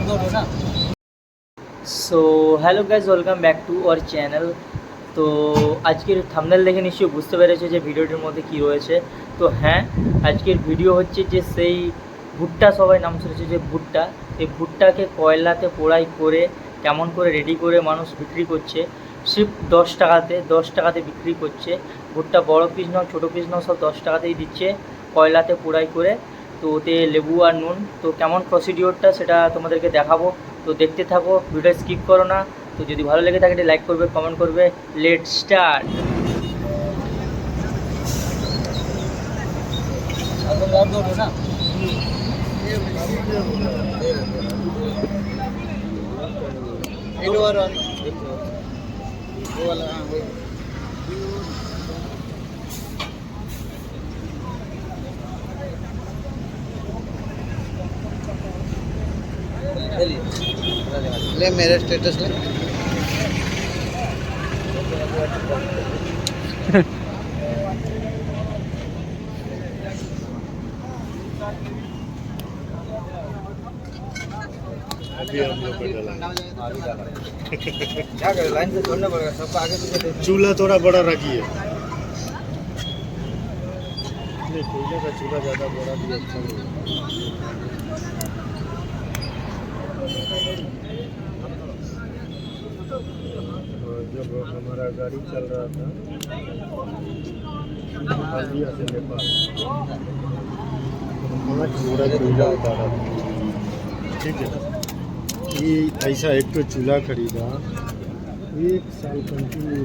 So hello guys, welcome back to our channel. তো আজকের thumbnail দেখে নিশ্চয়ই বুঝতে পেরেছো যে ভিডিওটির মধ্যে কী রয়েছে। তো হ্যাঁ, আজকের ভিডিও হচ্ছে যে সেই ভুট্টা, সবাই নাম শুনেছে যে ভুট্টা, এই ভুট্টাকে কয়লাতে পোড়াই করে কেমন করে রেডি করে মানুষ বিক্রি করছে। সির্ফ 10 টাকাতে বিক্রি করছে। ভুট্টা বড় পিস নাও ছোটো পিস নাও সব 10 টাকাতেই দিচ্ছে কয়লাতে পোড়াই করে। তো ওতে লেবু আর নুন। তো কেমন প্রসিডিওরটা সেটা তোমাদেরকে দেখাবো। তো দেখতে থাকো, ভিডিও স্কিপ করো না। তো যদি ভালো লেগে থাকে লাইক করবে, কমেন্ট করবে। Let start. ले मेरे स्टेटस ले। अभी हम लोग को डाला। क्या करें, लाइन से छोड़ना पड़ेगा, सबको आगे पीछे देखना। चूल्हा थोड़ा बड़ा रखिए। नहीं, कोयले का चूल्हा ज़्यादा बड़ा भी अच्छा नहीं है। और जब हमारा गाड़ी चल रहा था हल्दिया से नेपाल, पूरा चूल्हा उतारा था। ठीक है, ये ऐसा एक तो चूल्हा खरीदा, 1 साल कंटिन्यू